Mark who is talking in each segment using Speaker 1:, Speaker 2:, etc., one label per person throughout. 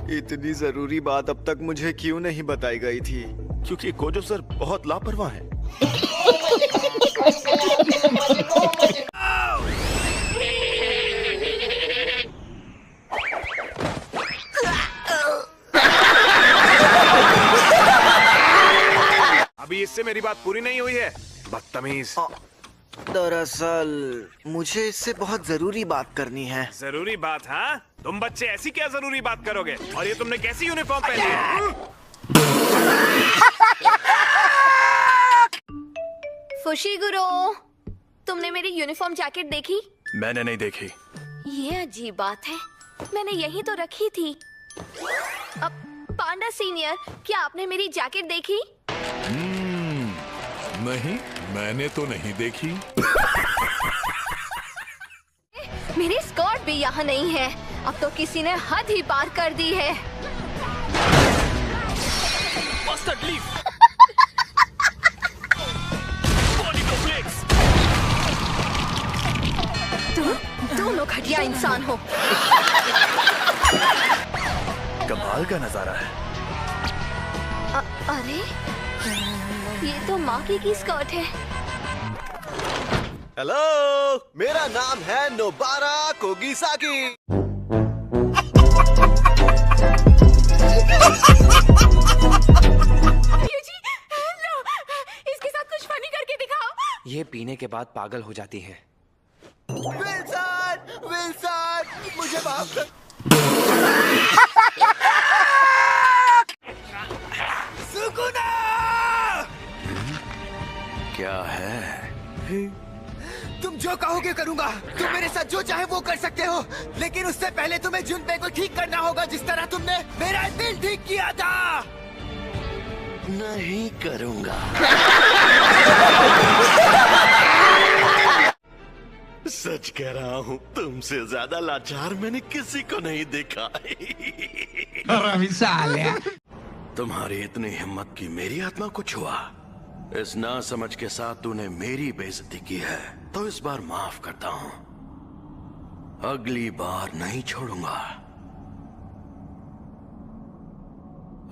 Speaker 1: इतनी जरूरी बात अब तक मुझे क्यों नहीं बताई गई थी?
Speaker 2: क्योंकि गोजो सर बहुत लापरवाह हैं। अभी इससे मेरी बात पूरी नहीं हुई है, बदतमीज।
Speaker 1: दरअसल मुझे इससे बहुत जरूरी बात करनी है।
Speaker 2: जरूरी बात? हाँ, तुम बच्चे ऐसी क्या जरूरी बात करोगे? और ये तुमने कैसी यूनिफॉर्म पहनी है?
Speaker 3: फुशिगुरो, तुमने मेरी यूनिफॉर्म जैकेट देखी?
Speaker 2: मैंने नहीं देखी।
Speaker 3: ये अजीब बात है, मैंने यही तो रखी थी। अब पांडा सीनियर, क्या आपने मेरी जैकेट देखी?
Speaker 4: नहीं, मैंने तो नहीं देखी।
Speaker 3: मेरी स्कर्ट भी यहाँ नहीं है। अब तो किसी ने हद ही पार कर दी है।
Speaker 2: Mustard leaf.
Speaker 3: तुम दोनों घटिया इंसान हो।
Speaker 2: कमाल का नजारा है।
Speaker 3: अरे, ये तो माँ की स्कर्ट है।
Speaker 1: हेलो, मेरा नाम है नोबारा कोगिसाकी।
Speaker 3: जी, लो, इसके साथ कुछ फनी करके दिखाओ।
Speaker 5: ये पीने के बाद पागल हो जाती है।
Speaker 1: विल्सन, विल्सन, मुझे माफ कर। सुकुना!
Speaker 2: क्या है?
Speaker 1: तुम जो कहोगे करूंगा। तुम मेरे साथ जो चाहे वो कर सकते हो, लेकिन उससे पहले तुम्हें जुनपे को ठीक करना होगा, जिस तरह तुमने मेरा दिल ठीक किया था।
Speaker 2: नहीं करूंगा। सच कह रहा हूँ, तुमसे ज्यादा लाचार मैंने किसी को नहीं देखा। तुम्हारी इतनी हिम्मत की मेरी आत्मा को छुआ। इस ना समझ के साथ तूने मेरी बेइज्जती की है, तो इस बार माफ करता हूँ। अगली बार नहीं छोड़ूंगा।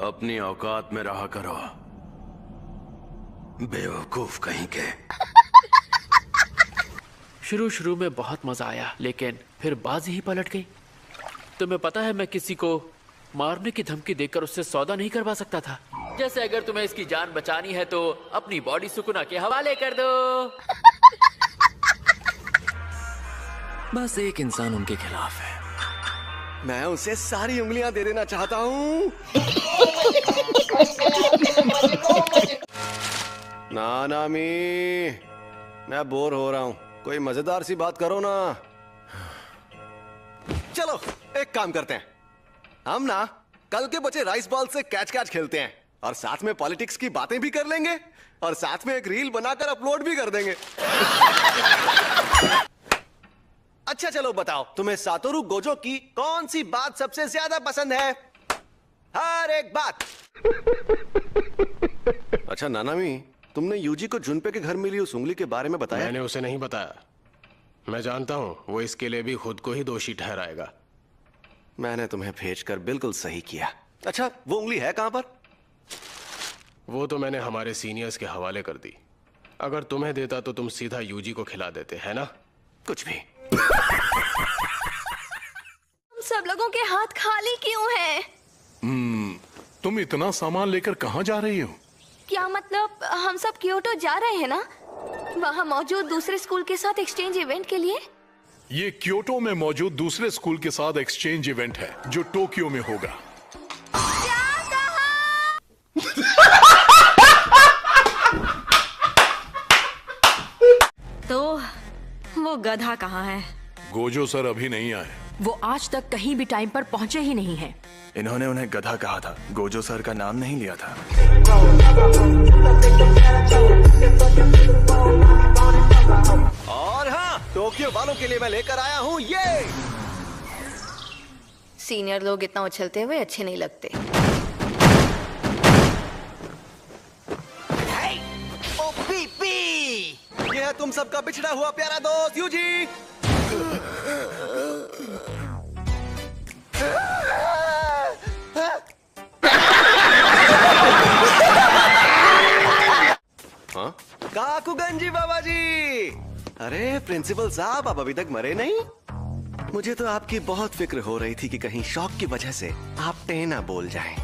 Speaker 2: अपनी औकात में रहा करो, बेवकूफ कहीं के।
Speaker 6: शुरू में बहुत मजा आया, लेकिन फिर बाजी ही पलट गई। तुम्हें पता है, मैं किसी को मारने की धमकी देकर उससे सौदा नहीं करवा सकता था। जैसे अगर तुम्हें इसकी जान बचानी है तो अपनी बॉडी सुकुना के हवाले कर दो।
Speaker 5: बस एक इंसान उनके खिलाफ है।
Speaker 1: मैं उसे सारी उंगलियां दे देना चाहता हूँ। नानामी, मैं बोर हो रहा हूँ, कोई मजेदार सी बात करो ना। चलो एक काम करते हैं, हम ना कल के बचे राइस बॉल से कैच कैच खेलते हैं, और साथ में पॉलिटिक्स की बातें भी कर लेंगे, और साथ में एक रील बनाकर अपलोड भी कर देंगे। अच्छा चलो बताओ, तुम्हें सातोरु गोजो की कौन सी बात सबसे ज्यादा पसंद है? हर एक बात। अच्छा नानामी, तुमने यूजी को जुनपे के घर मिली उस उंगली के बारे में बताया?
Speaker 7: मैंने उसे नहीं बताया। मैं जानता हूं वो इसके लिए भी खुद को ही दोषी ठहराएगा।
Speaker 1: मैंने तुम्हें भेजकर बिल्कुल सही किया। अच्छा, वो उंगली है कहां पर?
Speaker 7: वो तो मैंने हमारे सीनियर्स के हवाले कर दी। अगर तुम्हें देता तो तुम सीधा यूजी को खिला देते, है ना?
Speaker 1: कुछ भी।
Speaker 3: सब लोगों के हाथ खाली क्यों हैं?
Speaker 4: तुम इतना सामान लेकर कहाँ जा रही हो?
Speaker 3: क्या मतलब, हम सब क्योटो जा रहे हैं ना, वहाँ मौजूद दूसरे स्कूल के साथ एक्सचेंज इवेंट के लिए।
Speaker 4: ये क्योटो में मौजूद दूसरे स्कूल के साथ एक्सचेंज इवेंट है जो टोक्यो में होगा।
Speaker 8: तो वो गधा कहाँ है?
Speaker 4: गोजो सर अभी नहीं आए।
Speaker 8: वो आज तक कहीं भी टाइम पर पहुंचे ही नहीं है।
Speaker 2: इन्होंने उन्हें गधा कहा था, गोजो सर का नाम नहीं लिया था।
Speaker 1: और हाँ, टोक्यो वालों के लिए मैं लेकर आया हूँ ये।
Speaker 3: सीनियर लोग इतना उछलते हुए अच्छे नहीं लगते।
Speaker 1: ओ पी, ये है तुम सबका बिछड़ा हुआ प्यारा दोस्त यूजी। बाकुगंजी बाबा जी। अरे प्रिंसिपल साहब, आप अभी तक मरे नहीं? मुझे तो आपकी बहुत फिक्र हो रही थी कि कहीं शौक की वजह से आप टेना बोल जाएं।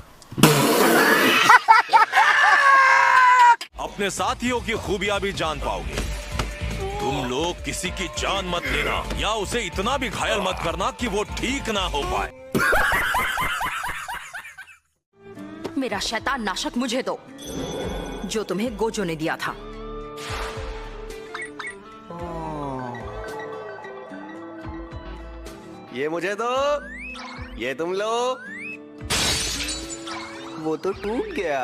Speaker 9: अपने साथियों की खूबियां भी जान पाओगे। तुम लोग किसी की जान मत लेना या उसे इतना भी घायल मत करना कि वो ठीक ना हो पाए।
Speaker 8: मेरा शैतान नाशक मुझे दो, जो तुम्हें गोजो ने दिया था।
Speaker 1: ये मुझे दो, ये तुम लो। वो तो टूट गया।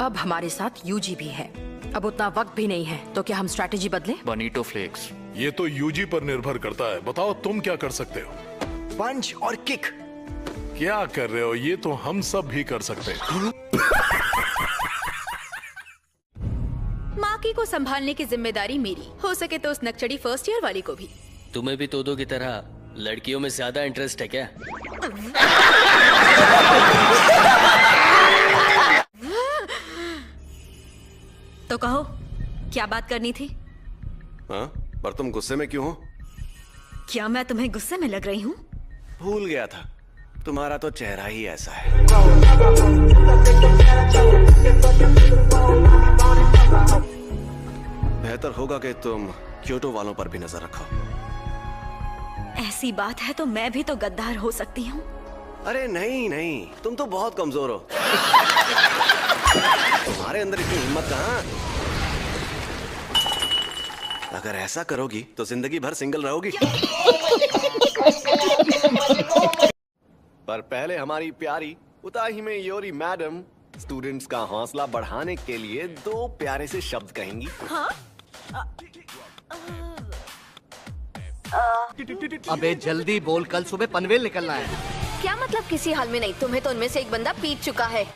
Speaker 8: अब हमारे साथ यूजी भी है। अब उतना वक्त भी नहीं है, तो क्या हम स्ट्रैटेजी बदलें?
Speaker 5: बनीटो फ्लेक्स।
Speaker 4: ये तो यूजी पर निर्भर करता है। बताओ तुम क्या कर सकते हो?
Speaker 1: पंच और किक।
Speaker 4: क्या कर रहे हो? ये तो हम सब भी कर सकते हैं।
Speaker 10: माकी को संभालने की जिम्मेदारी मेरी। हो सके तो उस नकचड़ी फर्स्ट ईयर वाली को भी।
Speaker 11: तुम्हें भी तोदो की तरह लड़कियों में ज्यादा इंटरेस्ट है क्या?
Speaker 10: तो कहो, क्या बात करनी थी?
Speaker 1: हाँ? पर तुम गुस्से में क्यों हो?
Speaker 10: क्या मैं तुम्हें गुस्से में लग रही हूँ?
Speaker 1: भूल गया था, तुम्हारा तो चेहरा ही ऐसा है। बेहतर होगा कि तुम क्योटो वालों पर भी नजर रखो।
Speaker 10: ऐसी बात है तो मैं भी तो गद्दार हो सकती हूँ।
Speaker 1: अरे नहीं नहीं, तुम तो बहुत कमजोर हो। तुम्हारे अंदर इतनी हिम्मत कहाँ? अगर ऐसा करोगी तो जिंदगी भर सिंगल रहोगी। पर पहले हमारी प्यारी उताही में योरी मैडम स्टूडेंट्स का हौसला बढ़ाने के लिए 2 प्यारे से शब्द कहेंगी।
Speaker 10: हाँ?
Speaker 12: अबे जल्दी बोल, कल सुबह पनवेल निकलना है।
Speaker 3: क्या मतलब किसी हाल में नहीं? तुम्हें तो उनमें से एक बंदा पीट चुका है।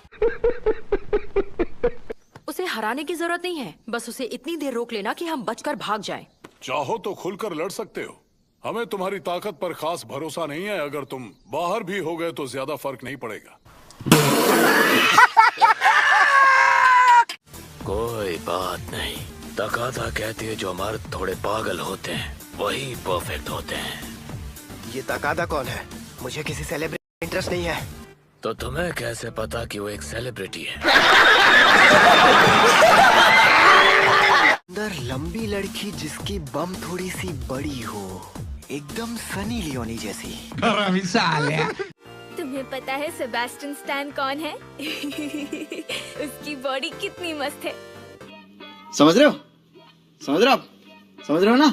Speaker 8: उसे हराने की जरूरत नहीं है, बस उसे इतनी देर रोक लेना कि हम बचकर भाग जाएं।
Speaker 4: चाहो तो खुलकर लड़ सकते हो। हमें तुम्हारी ताकत पर खास भरोसा नहीं है। अगर तुम बाहर भी हो गए तो ज्यादा फर्क नहीं पड़ेगा।
Speaker 2: कोई बात नहीं। तकादा कहती है जो मर्द थोड़े पागल होते हैं वही परफेक्ट होते हैं।
Speaker 12: ये तकादा कौन है? मुझे किसी सेलिब्रिटी इंटरेस्ट नहीं है।
Speaker 2: तो तुम्हें कैसे पता कि वो एक सेलिब्रिटी है?
Speaker 12: अंदर लंबी लड़की जिसकी बम थोड़ी सी बड़ी हो, एकदम सनी लियोनी जैसी।
Speaker 10: तुम्हें पता है सेबेस्टियन स्टैन कौन है? उसकी बॉडी कितनी मस्त है।
Speaker 12: समझ रहे हो? समझ रहे हो ना?